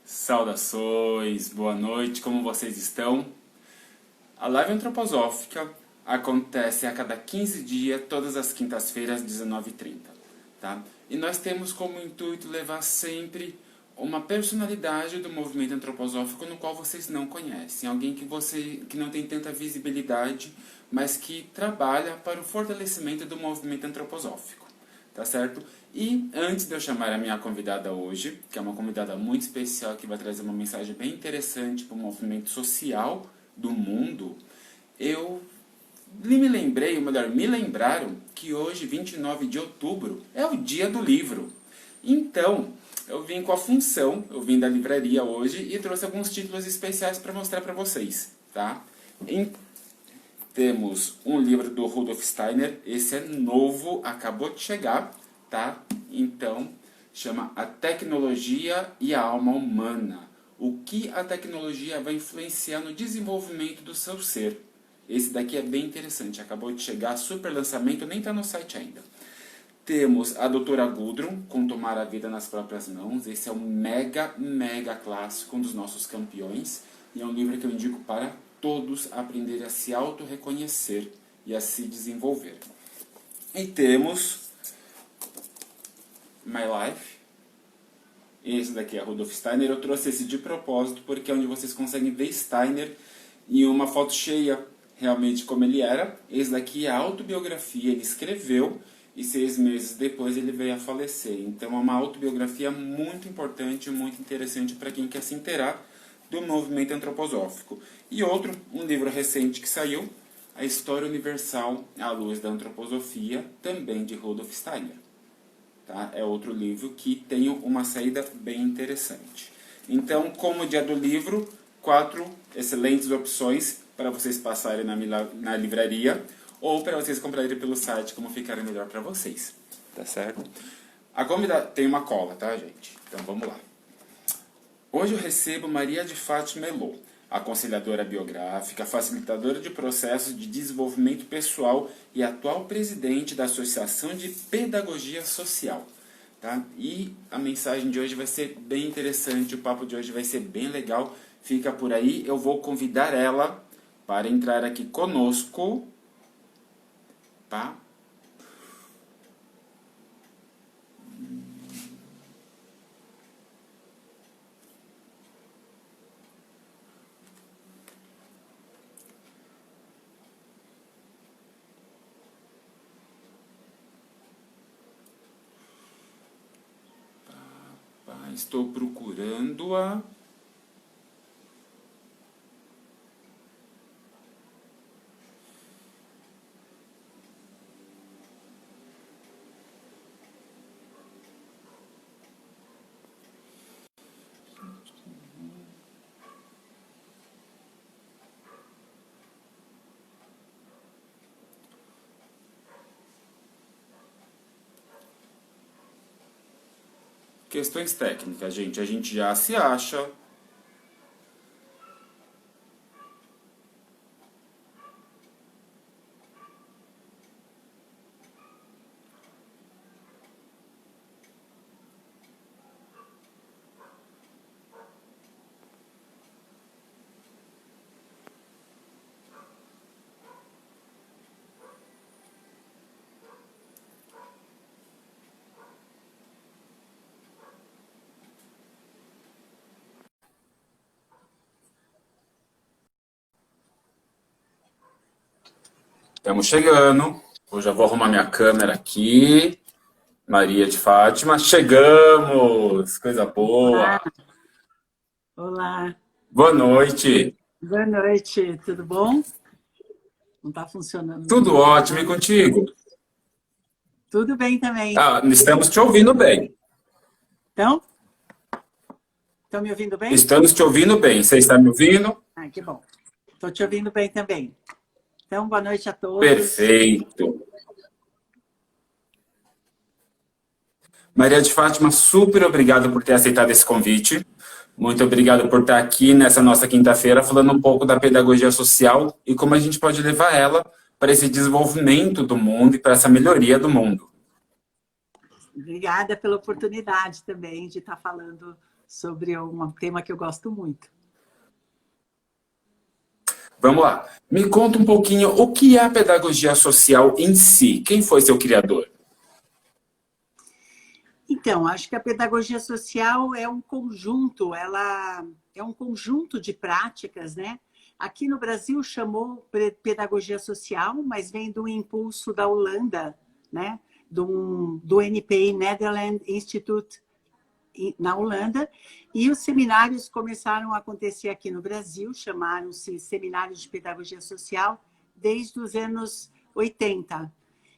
Saudações, boa noite, como vocês estão? A live antroposófica acontece a cada 15 dias, todas as quintas-feiras, às 19h30, tá? E nós temos como intuito levar sempre uma personalidade do movimento antroposófico no qual vocês não conhecem. Alguém que não tem tanta visibilidade, mas que trabalha para o fortalecimento do movimento antroposófico. Tá certo? E antes de eu chamar a minha convidada hoje, que é uma convidada muito especial, que vai trazer uma mensagem bem interessante para o movimento social do mundo, eu me lembrei, ou melhor, me lembraram que hoje, 29 de outubro, é o dia do livro. Então, eu vim com a função, eu vim da livraria hoje e trouxe alguns títulos especiais para mostrar para vocês, tá? Temos um livro do Rudolf Steiner, esse é novo, acabou de chegar, tá? Então, chama A Tecnologia e a Alma Humana. O que a tecnologia vai influenciar no desenvolvimento do seu ser. Esse daqui é bem interessante, acabou de chegar, super lançamento, nem está no site ainda. Temos a Doutora Gudrun, com Tomar a Vida nas Próprias Mãos. Esse é um mega clássico, um dos nossos campeões. E é um livro que eu indico para todos aprenderem a se auto-reconhecer e a se desenvolver. E temos My Life. Esse daqui é Rudolf Steiner. Eu trouxe esse de propósito porque é onde vocês conseguem ver Steiner em uma foto cheia, realmente como ele era. Esse daqui é a autobiografia, ele escreveu e 6 meses depois ele veio a falecer. Então é uma autobiografia muito importante, muito interessante para quem quer se inteirar do movimento antroposófico. E outro, um livro recente que saiu, A História Universal à Luz da Antroposofia, também de Rudolf Steiner. Tá? É outro livro que tem uma saída bem interessante. Então, como dia do livro, 4 excelentes opções para vocês passarem na livraria ou para vocês comprarem pelo site, como ficarem melhor para vocês. Tá certo? A convidada tem uma cola, tá, gente? Então, vamos lá. Hoje eu recebo Maria de Fátima Elô, aconselhadora biográfica, facilitadora de processos de desenvolvimento pessoal e atual presidente da Associação de Pedagogia Social. Tá? E a mensagem de hoje vai ser bem interessante, o papo de hoje vai ser bem legal. Fica por aí, eu vou convidar ela para entrar aqui conosco, tá? Estou procurando-a. Questões técnicas, gente. A gente já se acha. Estamos chegando. Eu já vou arrumar minha câmera aqui. Maria de Fátima. Chegamos! Coisa Olá, boa! olá, Boa noite! boa noite, tudo bom? Não está funcionando o Tudo ótimo e microfone. contigo? Tudo bem também. Ah, estamos te ouvindo bem. Então, estão me ouvindo bem? Estamos te ouvindo bem. Você está me ouvindo? Ah, que bom. Estou te ouvindo bem também. Então, boa noite a todos. Perfeito. Maria de Fátima, super obrigado por ter aceitado esse convite. Muito obrigado por estar aqui nessa nossa quinta-feira falando um pouco da pedagogia social e como a gente pode levar ela para esse desenvolvimento do mundo e para essa melhoria do mundo. Obrigada pela oportunidade também de estar falando sobre um tema que eu gosto muito. Vamos lá. Me conta um pouquinho o que é a pedagogia social em si. Quem foi seu criador? Então, acho que a pedagogia social é um conjunto, ela é um conjunto de práticas, né? Aqui no Brasil chamou pedagogia social, mas vem do impulso da Holanda, né? Do NPI, Netherlands Institute, na Holanda, e os seminários começaram a acontecer aqui no Brasil, chamaram-se Seminários de Pedagogia Social, desde os anos 80.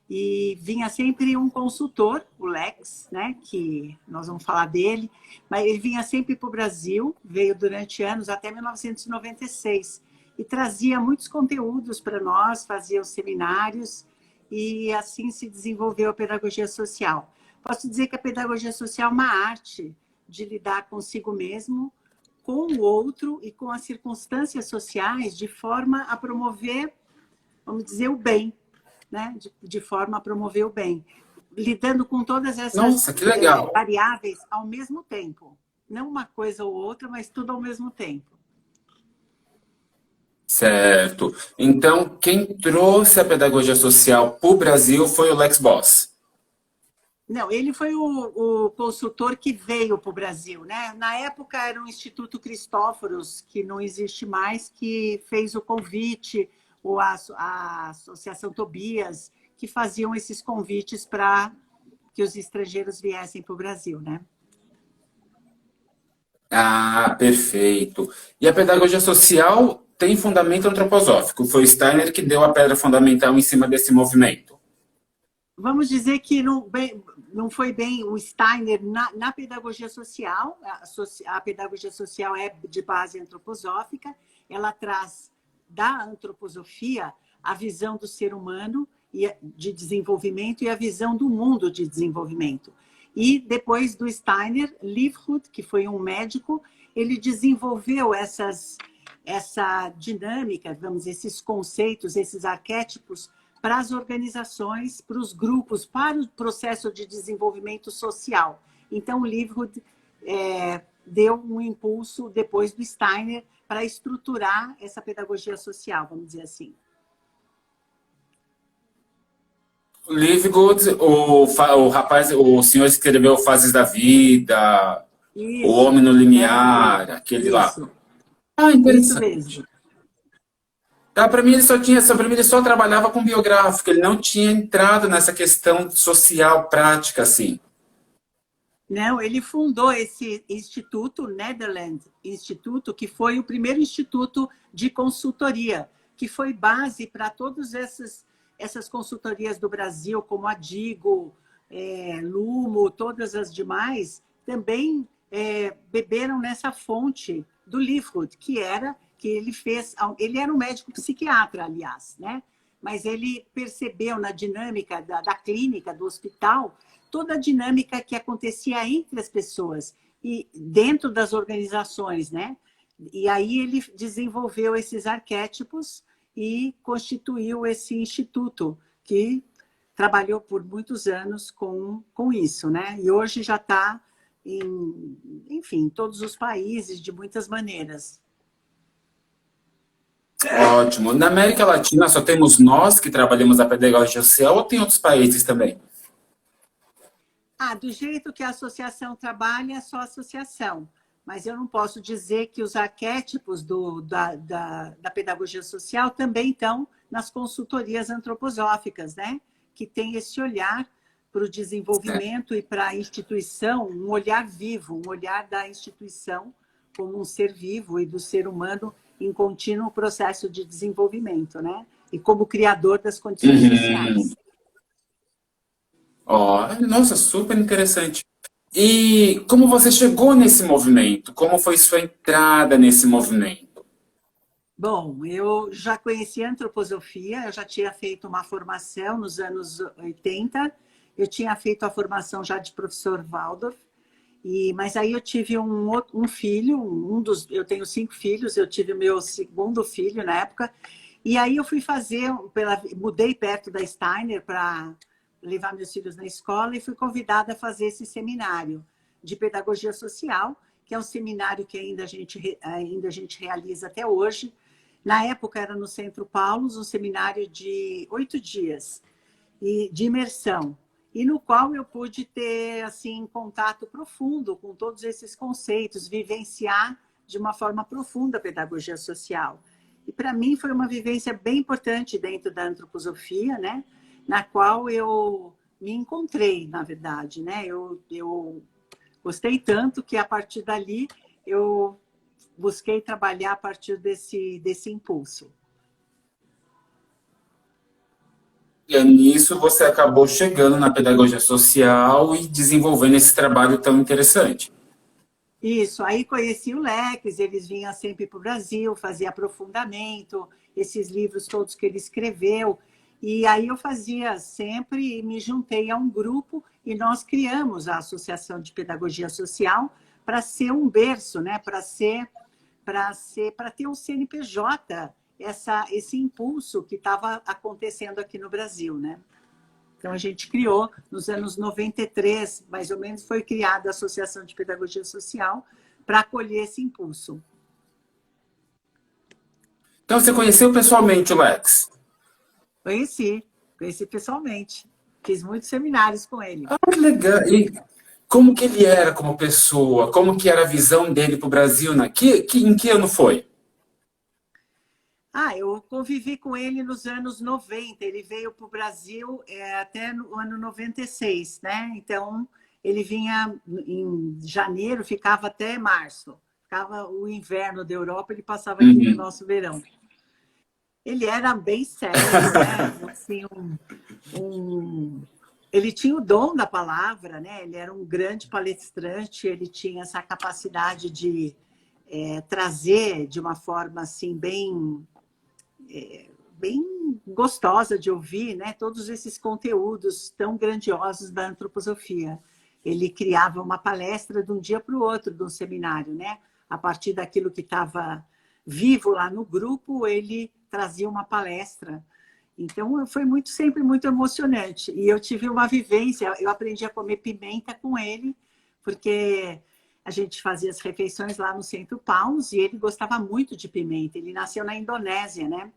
E vinha sempre um consultor, o Lex, né, que nós vamos falar dele, mas ele vinha sempre para o Brasil, veio durante anos, até 1996, e trazia muitos conteúdos para nós, fazia os seminários, e assim se desenvolveu a pedagogia social. Posso dizer que a pedagogia social é uma arte de lidar consigo mesmo, com o outro e com as circunstâncias sociais, de forma a promover, vamos dizer, o bem, né? De forma a promover o bem, lidando com todas essas Nossa, que legal. variáveis ao mesmo tempo. Não uma coisa ou outra, mas tudo ao mesmo tempo. Certo. Então, quem trouxe a pedagogia social para o Brasil foi o Lex Boss. Não, ele foi o consultor que veio para o Brasil, né? Na época era o Instituto Cristóforos, que não existe mais, que fez o convite, ou a Associação Tobias, que faziam esses convites para que os estrangeiros viessem para o Brasil, né? Ah, perfeito. E a pedagogia social tem fundamento antroposófico. Foi Steiner que deu a pedra fundamental em cima desse movimento. Vamos dizer que não foi bem o Steiner na pedagogia social. A pedagogia social é de base antroposófica, ela traz da antroposofia a visão do ser humano de desenvolvimento e a visão do mundo de desenvolvimento. E depois do Steiner, Liefeld, que foi um médico, ele desenvolveu essa dinâmica, vamos dizer, esses conceitos, esses arquétipos para as organizações, para os grupos, para o processo de desenvolvimento social. Então, o Liefeld deu um impulso, depois do Steiner, para estruturar essa pedagogia social, vamos dizer assim. Livegood, o rapaz, o senhor escreveu Fases da Vida, O Isso, Homem no é, Limiar, aquele lá. isso, Ah, isso interessante. mesmo. Tá, para mim para mim ele só trabalhava com biográfico, ele não tinha entrado nessa questão social prática assim. Não, ele fundou esse instituto, Netherlands Instituto, que foi o primeiro instituto de consultoria, que foi base para todas essas consultorias do Brasil, como a Digo, Lumo, todas as demais, também beberam nessa fonte do Liefeld, que ele fez. Ele era um médico psiquiatra, aliás, né? Mas ele percebeu na dinâmica da clínica, do hospital, toda a dinâmica que acontecia entre as pessoas e dentro das organizações, né? E aí ele desenvolveu esses arquétipos e constituiu esse instituto que trabalhou por muitos anos com isso, né? E hoje já está enfim, em todos os países, de muitas maneiras. Ótimo. Na América Latina só temos nós que trabalhamos a pedagogia social ou tem outros países também? Do jeito que a associação trabalha, é só associação. Mas eu não posso dizer que os arquétipos da pedagogia social também estão nas consultorias antroposóficas, né? Que tem esse olhar para o desenvolvimento e para a instituição, um olhar vivo, um olhar da instituição como um ser vivo e do ser humano em contínuo processo de desenvolvimento, né? E como criador das condições sociais. Oh, nossa, super interessante. E como você chegou nesse movimento? Como foi sua entrada nesse movimento? Bom, eu já conheci a antroposofia, eu já tinha feito uma formação nos anos 80, eu tinha feito a formação já de professor Waldorf, mas aí eu tive um filho, eu tenho 5 filhos, eu tive o meu segundo filho na época, e aí eu fui fazer, mudei perto da Steiner para levar meus filhos na escola e fui convidada a fazer esse seminário de pedagogia social, que é um seminário que ainda a gente realiza até hoje. Na época era no Centro Paulos, um seminário de 8 dias de imersão, e no qual eu pude ter assim contato profundo com todos esses conceitos, vivenciar de uma forma profunda a pedagogia social. E para mim foi uma vivência bem importante dentro da antroposofia, né? Na qual eu me encontrei, na verdade, né? Eu gostei tanto que a partir dali eu busquei trabalhar a partir desse impulso. E nisso você acabou chegando na pedagogia social e desenvolvendo esse trabalho tão interessante. Isso, aí conheci o Lex, eles vinham sempre para o Brasil, fazia aprofundamento, esses livros todos que ele escreveu. E aí eu fazia sempre, me juntei a um grupo e nós criamos a Associação de Pedagogia Social para ser um berço, né? Para ter um CNPJ, esse impulso que estava acontecendo aqui no Brasil, né? Então, a gente criou, nos anos 93, mais ou menos, foi criada a Associação de Pedagogia Social para acolher esse impulso. Então, você conheceu pessoalmente o Lex? Conheci pessoalmente. Fiz muitos seminários com ele. Ah, que legal! E como que ele era como pessoa? Como que era a visão dele para o Brasil? Em que ano foi? Eu convivi com ele nos anos 90. Ele veio para o Brasil até no ano 96, né? Então, ele vinha em janeiro, ficava até março. Ficava o inverno da Europa, ele passava aqui no nosso verão. Ele era bem sério, né? Assim, ele tinha o dom da palavra, né? Ele era um grande palestrante, ele tinha essa capacidade de trazer de uma forma assim bem gostosa de ouvir, né? Todos esses conteúdos tão grandiosos da antroposofia. Ele criava uma palestra de um dia para o outro, de um seminário, né? A partir daquilo que estava vivo lá no grupo, ele trazia uma palestra. Então, foi sempre muito emocionante. E eu tive uma vivência, eu aprendi a comer pimenta com ele, porque a gente fazia as refeições lá no Centro Paulos e ele gostava muito de pimenta. Ele nasceu na Indonésia, né?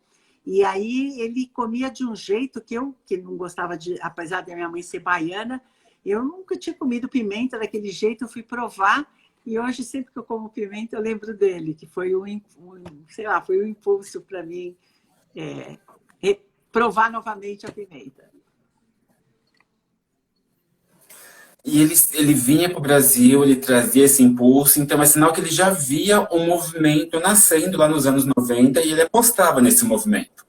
E aí ele comia de um jeito que não gostava de, apesar da minha mãe ser baiana, eu nunca tinha comido pimenta daquele jeito, eu fui provar e hoje sempre que eu como pimenta eu lembro dele, que foi foi um impulso para mim provar novamente a pimenta. E ele vinha para o Brasil, ele trazia esse impulso, então é sinal que ele já via um movimento nascendo lá nos anos 90 e ele apostava nesse movimento.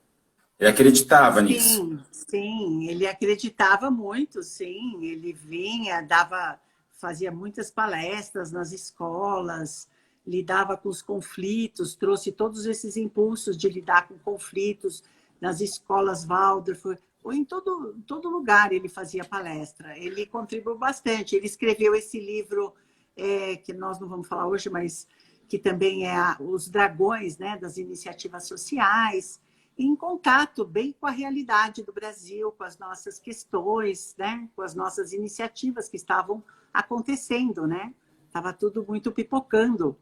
Ele acreditava nisso. Sim, ele acreditava muito, sim. Ele vinha, fazia muitas palestras nas escolas, lidava com os conflitos, trouxe todos esses impulsos de lidar com conflitos nas escolas Waldorf, ou em todo lugar ele fazia palestra. Ele contribuiu bastante. Ele escreveu esse livro, que nós não vamos falar hoje, mas que também é Os Dragões, né, das Iniciativas Sociais, em contato bem com a realidade do Brasil, com as nossas questões, né, com as nossas iniciativas que estavam acontecendo, né? Estava tudo muito pipocando,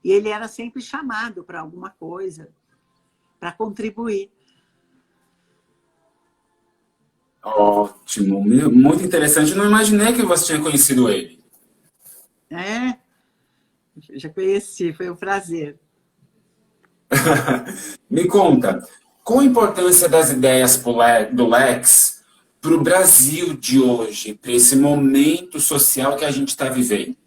e ele era sempre chamado para alguma coisa, para contribuir. Ótimo, muito interessante. Eu não imaginei que você tinha conhecido ele. Já conheci, foi um prazer. Me conta, qual a importância das ideias do Lex para o Brasil de hoje, para esse momento social que a gente está vivendo?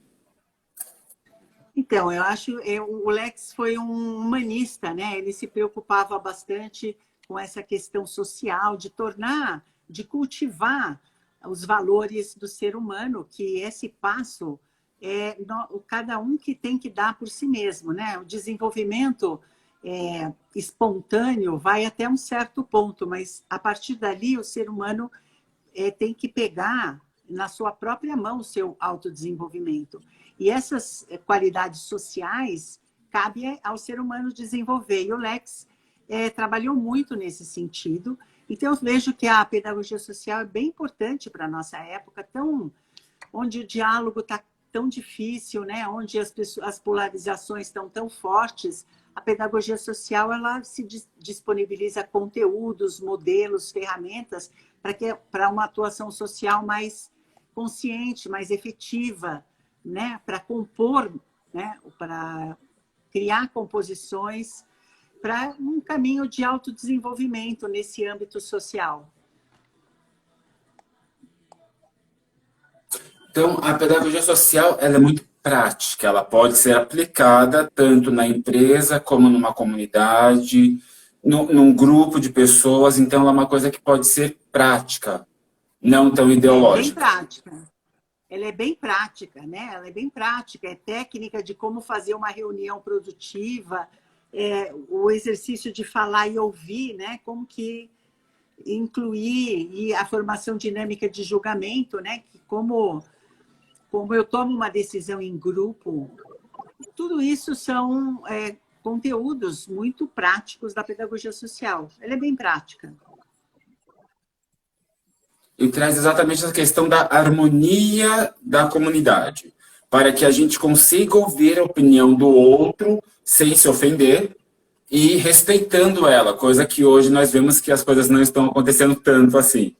Então, eu acho que o Lex foi um humanista, né? Ele se preocupava bastante com essa questão social, de cultivar os valores do ser humano, que esse passo cada um que tem que dar por si mesmo, né? O desenvolvimento espontâneo vai até um certo ponto, mas a partir dali o ser humano tem que pegar na sua própria mão o seu autodesenvolvimento. E essas qualidades sociais cabe ao ser humano desenvolver. E o Lex trabalhou muito nesse sentido. Então, eu vejo que a pedagogia social é bem importante para a nossa época, onde o diálogo está tão difícil, né? Onde as polarizações estão tão fortes, a pedagogia social ela se disponibiliza conteúdos, modelos, ferramentas para uma atuação social mais consciente, mais efetiva, né? Para compor, né? Para criar composições para um caminho de autodesenvolvimento nesse âmbito social. Então, a pedagogia social ela é muito prática, ela pode ser aplicada tanto na empresa como numa comunidade, num grupo de pessoas, então ela é uma coisa que pode ser prática, não tão Bem ideológica. prática. Ela é bem prática, né? Ela é bem prática, é técnica de como fazer uma reunião produtiva, o exercício de falar e ouvir, né? Como que incluir e a formação dinâmica de julgamento, né? Que como eu tomo uma decisão em grupo, tudo isso são conteúdos muito práticos da pedagogia social. Ela é bem prática. E traz exatamente essa questão da harmonia da comunidade, para que a gente consiga ouvir a opinião do outro sem se ofender e respeitando ela, coisa que hoje nós vemos que as coisas não estão acontecendo tanto assim.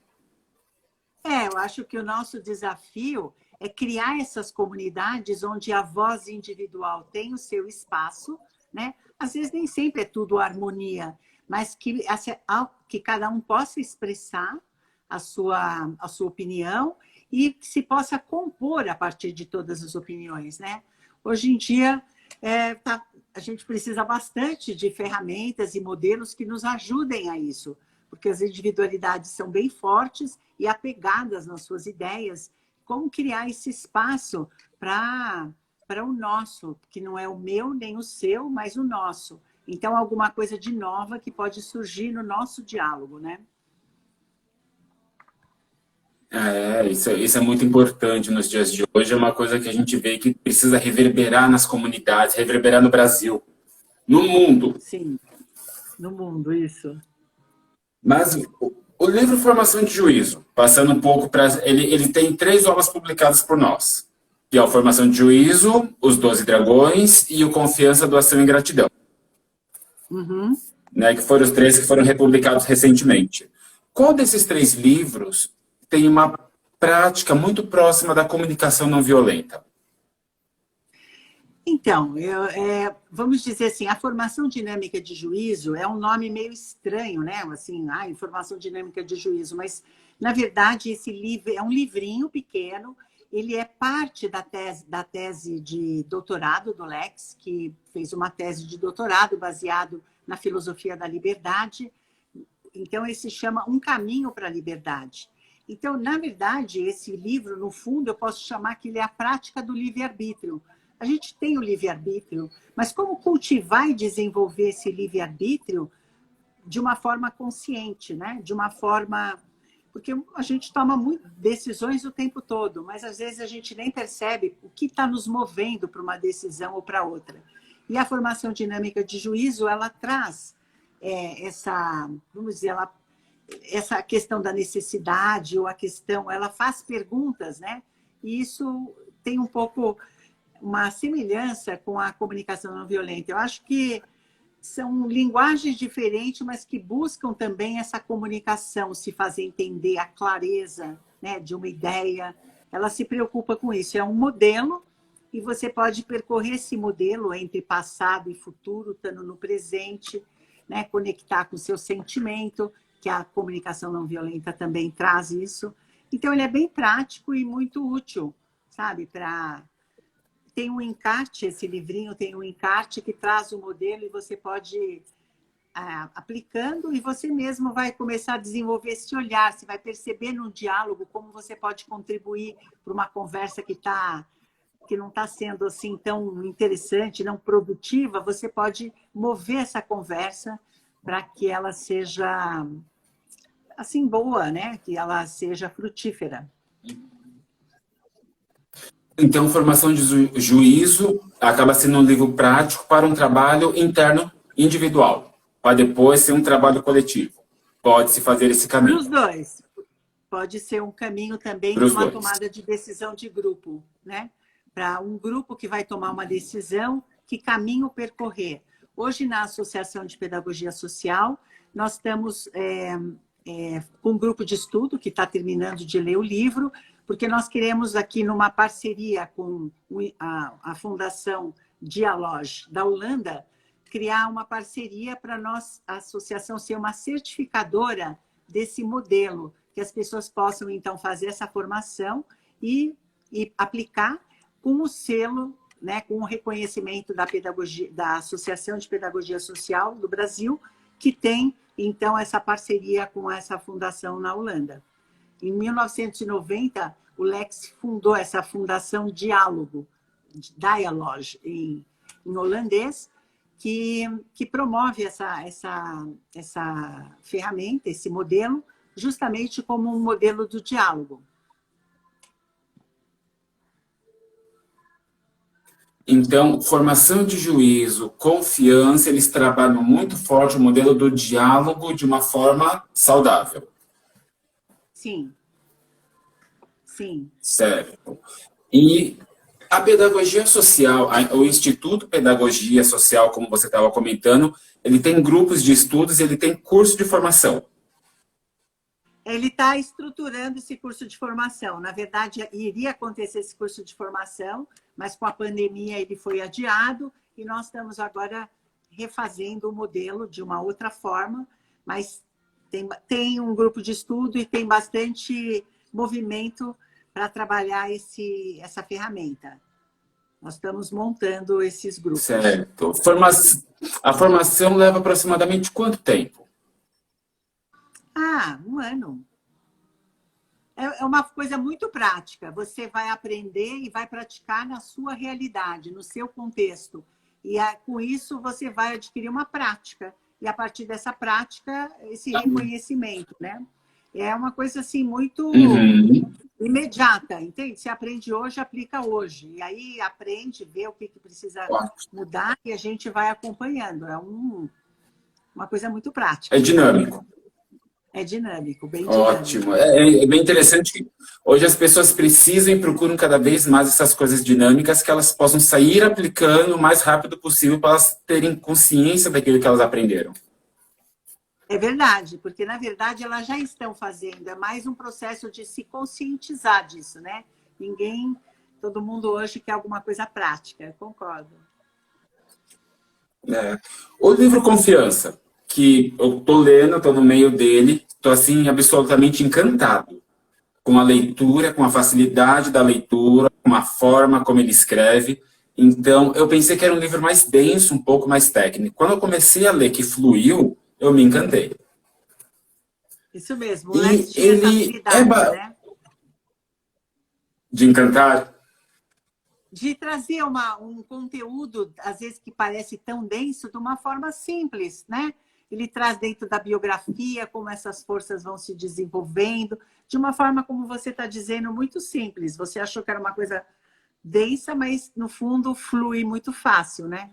Eu acho que o nosso desafio é criar essas comunidades onde a voz individual tem o seu espaço, né? Às vezes nem sempre é tudo harmonia, mas que cada um possa expressar a sua opinião e que se possa compor a partir de todas as opiniões, né? Hoje em dia, a gente precisa bastante de ferramentas e modelos que nos ajudem a isso, porque as individualidades são bem fortes e apegadas nas suas ideias. Como criar esse espaço para o nosso, que não é o meu nem o seu, mas o nosso. Então, alguma coisa de nova que pode surgir no nosso diálogo, né? Isso é muito importante nos dias de hoje, é uma coisa que a gente vê que precisa reverberar nas comunidades, reverberar no Brasil, no mundo. Sim, no mundo, isso. Mas o livro Formação de Juízo, passando um pouco para... Ele tem 3 obras publicadas por nós, que é o Formação de Juízo, Os 12 Dragões e o Confiança, Doação e Gratidão. Uhum. Né, que foram os 3 que foram republicados recentemente. Qual desses 3 livros tem uma prática muito próxima da comunicação não violenta? Então, vamos dizer assim, a formação dinâmica de juízo é um nome meio estranho, né? Assim, informação dinâmica de juízo, mas, na verdade, esse livro é um livrinho pequeno, ele é parte da tese de doutorado do Lex, que fez uma tese de doutorado baseado na filosofia da liberdade. Então, ele se chama Um Caminho para a Liberdade. Então, na verdade, esse livro, no fundo, eu posso chamar que ele é a prática do livre-arbítrio. A gente tem o livre-arbítrio, mas como cultivar e desenvolver esse livre-arbítrio de uma forma consciente, né? De uma forma... Porque a gente toma decisões o tempo todo, mas às vezes a gente nem percebe o que está nos movendo para uma decisão ou para outra. E a formação dinâmica de juízo, ela traz vamos dizer, essa questão da necessidade ou a questão, ela faz perguntas, né? E isso tem um pouco uma semelhança com a comunicação não violenta. Eu acho que são linguagens diferentes, mas que buscam também essa comunicação, se fazer entender, a clareza, né, de uma ideia. Ela se preocupa com isso. É um modelo e você pode percorrer esse modelo entre passado e futuro, estando no presente, né, conectar com o seu sentimento, que a comunicação não violenta também traz isso. Então, ele é bem prático e muito útil, sabe? Tem um encarte, esse livrinho tem um encarte que traz o modelo e você pode ir aplicando e você mesmo vai começar a desenvolver esse olhar, você vai perceber no diálogo como você pode contribuir para uma conversa que não está sendo assim tão interessante, não produtiva, você pode mover essa conversa para que ela seja assim boa, né? Que ela seja frutífera. Então, Formação de Juízo acaba sendo um livro prático para um trabalho interno individual, para depois ser um trabalho coletivo. Pode-se fazer esse caminho. Para os dois. Pode ser um caminho também de uma tomada de decisão de grupo, né? para um grupo que vai tomar uma decisão, que caminho percorrer. Hoje, na Associação de Pedagogia Social, nós estamos com um grupo de estudo que está terminando de ler o livro, porque nós queremos aqui, numa parceria com a Fundação Dialoge da Holanda, criar uma parceria para nós, a associação, ser uma certificadora desse modelo, que as pessoas possam, então, fazer essa formação e aplicar com o selo, né, com o reconhecimento da pedagogia, da Associação de Pedagogia Social do Brasil, que tem, então, essa parceria com essa fundação na Holanda. Em 1990, o Lex fundou essa fundação Diálogo, Dialoge, em holandês, que promove essa ferramenta, esse modelo, justamente como um modelo do diálogo. Então, formação de juízo, confiança, eles trabalham muito forte o modelo do diálogo de uma forma saudável. Sim. Sim. Certo. E a pedagogia social, o Instituto Pedagogia Social, como você estava comentando, ele tem grupos de estudos e ele tem curso de formação. Ele está estruturando esse curso de formação. Na verdade, iria acontecer esse curso de formação, mas com a pandemia ele foi adiado e nós estamos agora refazendo o modelo de uma outra forma, mas tem um grupo de estudo e tem bastante movimento para trabalhar essa ferramenta. Nós estamos montando esses grupos. Certo. A formação leva aproximadamente quanto tempo? Um ano. É uma coisa muito prática. Você vai aprender e vai praticar na sua realidade, no seu contexto. E com isso você vai adquirir uma prática. E a partir dessa prática, esse reconhecimento, né? É uma coisa assim muito imediata, entende? Você aprende hoje, aplica hoje. E aí aprende, vê o que precisa mudar e a gente vai acompanhando. É uma coisa muito prática. É dinâmico. É dinâmico, bem dinâmico. Ótimo. É bem interessante que hoje as pessoas precisam e procuram cada vez mais essas coisas dinâmicas que elas possam sair aplicando o mais rápido possível para elas terem consciência daquilo que elas aprenderam. É verdade, porque na verdade elas já estão fazendo, é mais um processo de se conscientizar disso, né? Todo mundo hoje quer alguma coisa prática, eu concordo. O livro Confiança, que eu estou lendo, estou no meio dele, estou assim absolutamente encantado com a leitura, com a facilidade da leitura, com a forma como ele escreve. Então, eu pensei que era um livro mais denso, um pouco mais técnico. Quando eu comecei a ler que fluiu, eu me encantei. Isso mesmo, o Lex tinha essa habilidade, né? De encantar? De trazer um conteúdo, às vezes que parece tão denso, de uma forma simples, né? Ele traz dentro da biografia como essas forças vão se desenvolvendo, de uma forma, como você está dizendo, muito simples. Você achou que era uma coisa densa, mas no fundo flui muito fácil, né?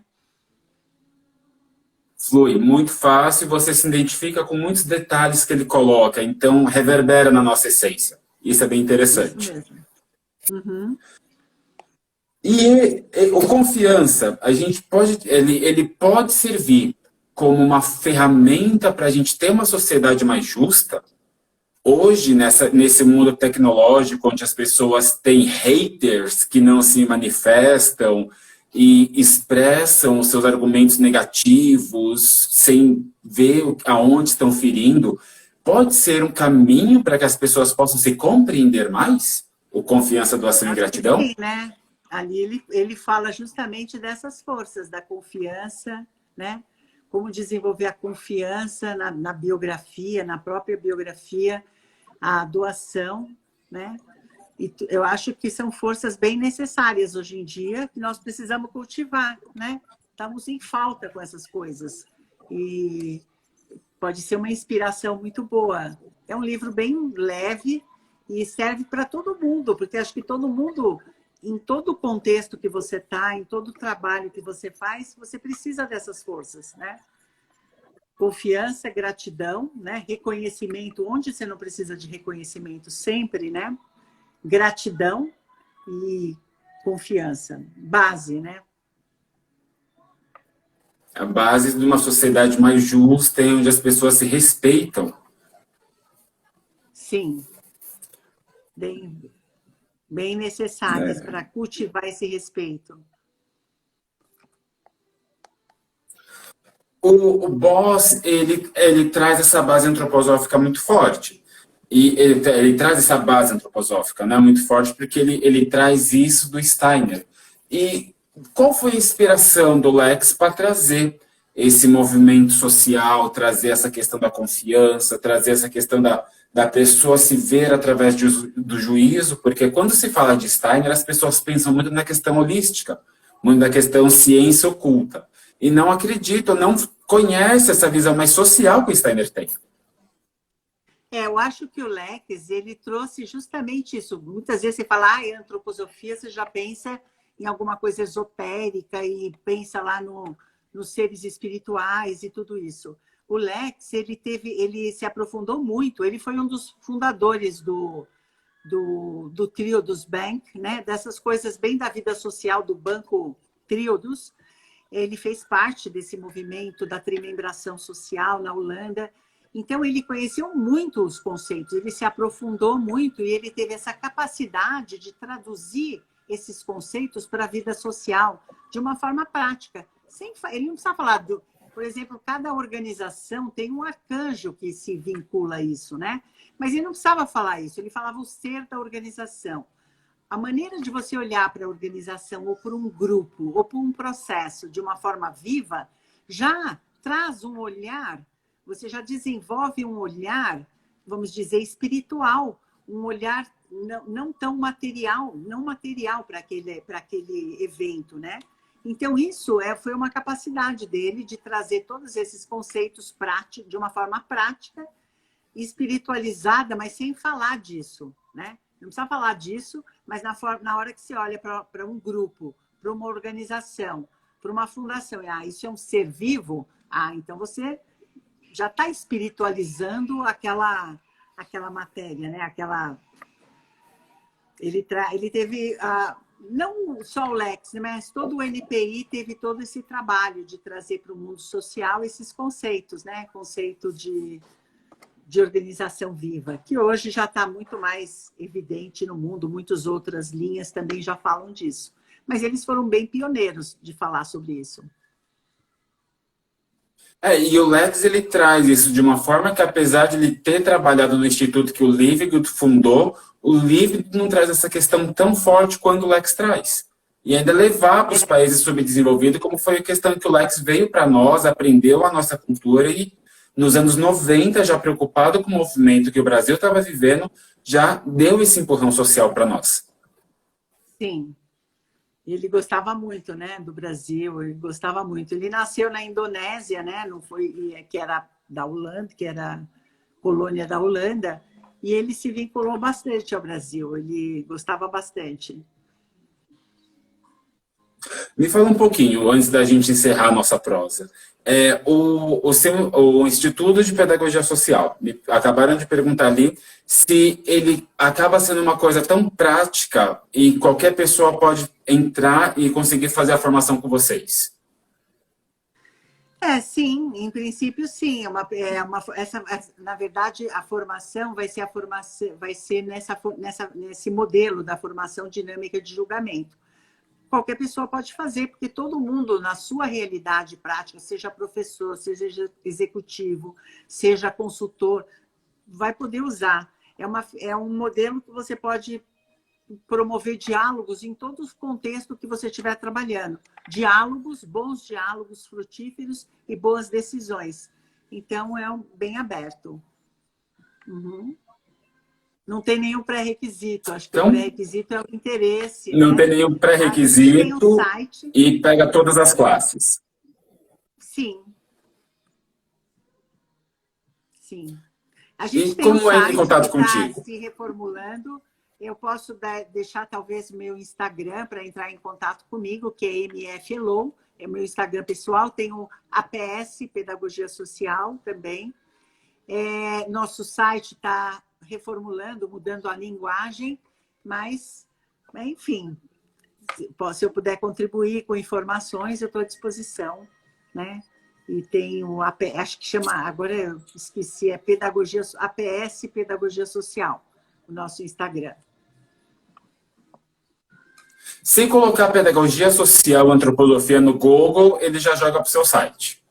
Flui muito fácil, você se identifica com muitos detalhes que ele coloca, então reverbera na nossa essência. Isso é bem interessante. Isso mesmo. Uhum. E o confiança, ele pode servir como uma ferramenta para a gente ter uma sociedade mais justa. Hoje, nesse mundo tecnológico, onde as pessoas têm haters que não se manifestam e expressam os seus argumentos negativos sem ver aonde estão ferindo, pode ser um caminho para que as pessoas possam se compreender mais? O Confiança, Doação e Gratidão? Sim, né? Ali ele fala justamente dessas forças, da confiança, né? Como desenvolver a confiança na biografia, na própria biografia, a doação, né? E eu acho que são forças bem necessárias hoje em dia, que nós precisamos cultivar, né? Estamos em falta com essas coisas. E pode ser uma inspiração muito boa. É um livro bem leve e serve para todo mundo, porque acho que todo mundo, em todo o contexto que você está, em todo o trabalho que você faz, você precisa dessas forças, né? Confiança, gratidão, né? Reconhecimento, onde você não precisa de reconhecimento sempre, né? Gratidão e confiança. Base, né? A base de uma sociedade mais justa, onde as pessoas se respeitam. Sim, bem necessárias para cultivar esse respeito. O Boss, ele traz essa base antroposófica muito forte. E ele traz essa base antroposófica, né, muito forte, porque ele traz isso do Steiner. E qual foi a inspiração do Lex para trazer esse movimento social, trazer essa questão da confiança, trazer essa questão da pessoa se ver através do juízo? Porque quando se fala de Steiner, as pessoas pensam muito na questão holística, muito na questão ciência oculta. E não acreditam, não conhecem essa visão mais social que o Steiner tem. Eu acho que o Lex, ele trouxe justamente isso. Muitas vezes você fala, antroposofia, você já pensa em alguma coisa esotérica e pensa lá nos seres espirituais e tudo isso. O Lex, ele se aprofundou muito, ele foi um dos fundadores do Triodos Bank, né? Dessas coisas bem da vida social do Banco Triodos. Ele fez parte desse movimento da trimembração social na Holanda. Então, ele conheceu muito os conceitos, ele se aprofundou muito e ele teve essa capacidade de traduzir esses conceitos para a vida social de uma forma prática. Ele não precisa falar, por exemplo, cada organização tem um arcanjo que se vincula a isso, né? Mas ele não precisava falar isso, ele falava o ser da organização. A maneira de você olhar para a organização ou para um grupo ou para um processo de uma forma viva já traz um olhar. Você já desenvolve um olhar, vamos dizer, espiritual, um olhar não tão material, não material para aquele evento, né? Então, isso foi uma capacidade dele de trazer todos esses conceitos práticos, de uma forma prática, espiritualizada, mas sem falar disso, né? Não precisa falar disso, mas na hora que você olha para um grupo, para uma organização, para uma fundação, isso é um ser vivo, então você já está espiritualizando aquela matéria, né? Ele teve, não só o Lex, mas todo o NPI teve todo esse trabalho de trazer para o mundo social esses conceitos, né? Conceito de organização viva, que hoje já está muito mais evidente no mundo, muitas outras linhas também já falam disso. Mas eles foram bem pioneiros de falar sobre isso. E o Lex, ele traz isso de uma forma que, apesar de ele ter trabalhado no instituto que o Liebig fundou, o Liebig não traz essa questão tão forte quanto o Lex traz. E ainda levar para os países subdesenvolvidos, como foi a questão que o Lex veio para nós, aprendeu a nossa cultura e, nos anos 90, já preocupado com o movimento que o Brasil estava vivendo, já deu esse empurrão social para nós. Sim. Ele gostava muito, né, do Brasil, ele gostava muito. Ele nasceu na Indonésia, né, não foi, que era da Holanda, que era colônia da Holanda, e ele se vinculou bastante ao Brasil, ele gostava bastante. Me fala um pouquinho, antes da gente encerrar a nossa prosa. O Instituto de Pedagogia Social, acabaram de perguntar ali se ele acaba sendo uma coisa tão prática e qualquer pessoa pode entrar e conseguir fazer a formação com vocês. Sim, em princípio sim. Na verdade, a formação vai ser nesse modelo da formação dinâmica de julgamento. Qualquer pessoa pode fazer, porque todo mundo, na sua realidade prática, seja professor, seja executivo, seja consultor, vai poder usar. É um modelo que você pode promover diálogos em todos os contextos que você estiver trabalhando. Bons diálogos frutíferos e boas decisões. Então, bem aberto. Uhum. Não tem nenhum pré-requisito. Acho que o pré-requisito é o interesse. Não, né? tem nenhum pré-requisito e pega todas as classes. Sim. Sim. A gente e tem como um entra em contato que está contigo? se reformulando. Eu posso deixar talvez meu Instagram para entrar em contato comigo, que é MF Elou, é meu Instagram pessoal. Tenho APS, Pedagogia Social também. Nosso site está reformulando, mudando a linguagem, mas, enfim, se eu puder contribuir com informações, eu estou à disposição, né? E tem acho que chama, agora eu esqueci, é Pedagogia, APS Pedagogia Social, o nosso Instagram. Se colocar pedagogia social, antroposofia no Google, ele já joga para o seu site.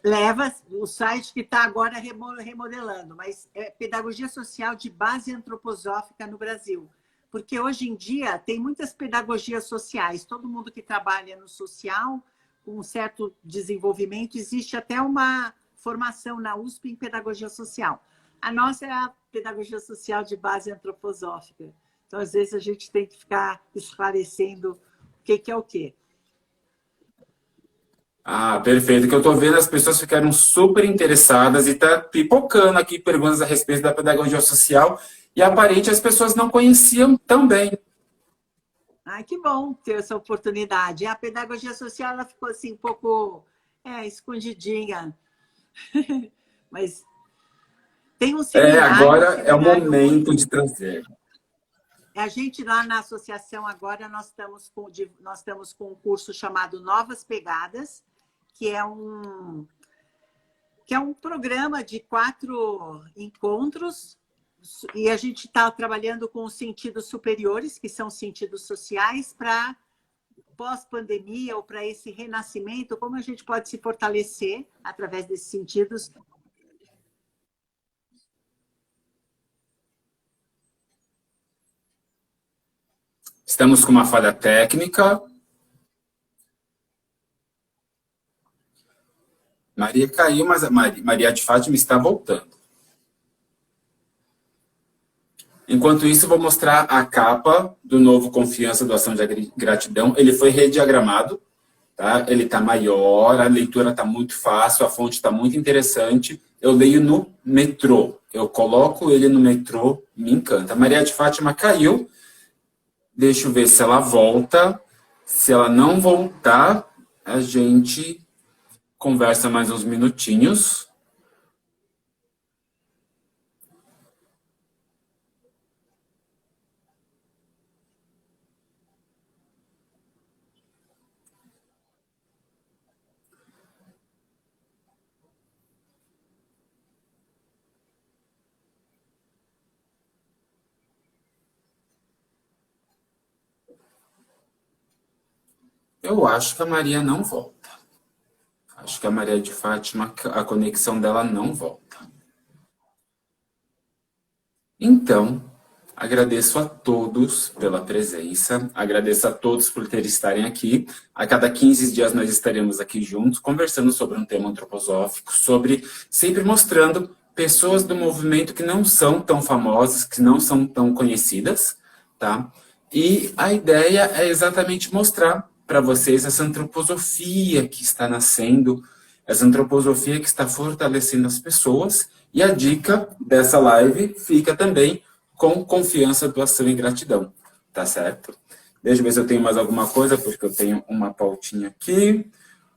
Leva o site que está agora remodelando, mas é pedagogia social de base antroposófica no Brasil. Porque hoje em dia tem muitas pedagogias sociais, todo mundo que trabalha no social, com um certo desenvolvimento, existe até uma formação na USP em pedagogia social. A nossa é a pedagogia social de base antroposófica. Então, às vezes, a gente tem que ficar esclarecendo o que é o quê. Ah, perfeito. Que eu estou vendo, as pessoas ficaram super interessadas e está pipocando aqui perguntas a respeito da pedagogia social e aparente as pessoas não conheciam também. Ai, que bom ter essa oportunidade. A pedagogia social ela ficou assim um pouco escondidinha. Mas tem um Agora um é o seminário momento de trazer. A gente lá na associação agora nós estamos com um curso chamado Novas Pegadas, que é um programa de 4 encontros, e a gente está trabalhando com os sentidos superiores, que são sentidos sociais, para pós-pandemia ou para esse renascimento, como a gente pode se fortalecer através desses sentidos. Estamos com uma falha técnica. Maria caiu, mas a Maria de Fátima está voltando. Enquanto isso, vou mostrar a capa do novo Confiança, Doação de Gratidão. Ele foi rediagramado, tá? Ele está maior, a leitura está muito fácil, a fonte está muito interessante. Eu leio no metrô. Eu coloco ele no metrô, me encanta. A Maria de Fátima caiu. Deixa eu ver se ela volta. Se ela não voltar, a gente conversa mais uns minutinhos. Eu acho que a Maria não volta. Acho que a Maria de Fátima, a conexão dela não volta. Então, agradeço a todos pela presença, agradeço a todos por terem estarem aqui. A cada 15 dias nós estaremos aqui juntos, conversando sobre um tema antroposófico, sempre mostrando pessoas do movimento que não são tão famosas, que não são tão conhecidas, tá? E a ideia é exatamente mostrar para vocês essa antroposofia que está nascendo, essa antroposofia que está fortalecendo as pessoas. E a dica dessa live fica também com confiança, doação e gratidão, tá certo? Deixa eu ver se eu tenho mais alguma coisa, porque eu tenho uma pautinha aqui.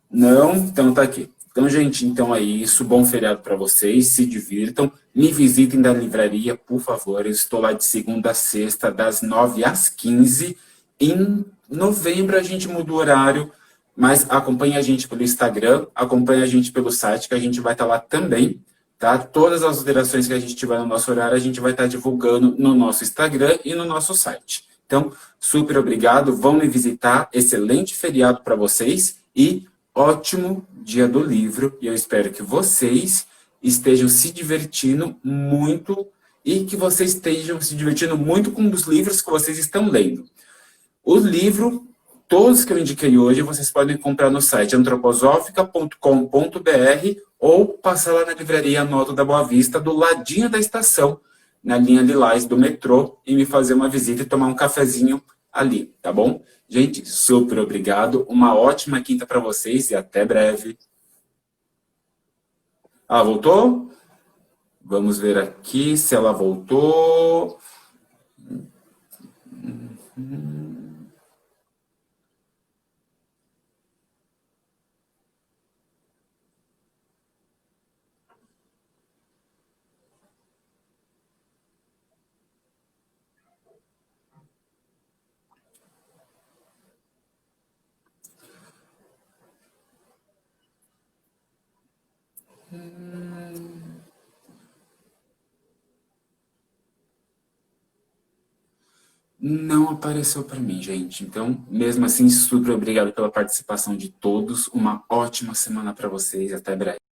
Não, então tá aqui. Então, gente, então é isso. Bom feriado para vocês, se divirtam. Me visitem da livraria, por favor. Eu estou lá de segunda a sexta, das 9 às 15. Em novembro a gente muda o horário, mas acompanhe a gente pelo Instagram, acompanhe a gente pelo site, que a gente vai estar lá também, tá? Todas as alterações que a gente tiver no nosso horário, a gente vai estar divulgando no nosso Instagram e no nosso site. Então, super obrigado, vão me visitar, excelente feriado para vocês e ótimo dia do livro. E eu espero que vocês estejam se divertindo muito e que vocês estejam se divertindo muito com os livros que vocês estão lendo. O livro, todos que eu indiquei hoje, vocês podem comprar no site antroposófica.com.br ou passar lá na livraria Nota da Boa Vista, do ladinho da estação, na linha Lilás do metrô, e me fazer uma visita e tomar um cafezinho ali, tá bom? Gente, super obrigado, uma ótima quinta para vocês e até breve. Ah, voltou? Vamos ver aqui se ela voltou. Não apareceu para mim, gente. Então, mesmo assim, super obrigado pela participação de todos. Uma ótima semana para vocês. Até breve.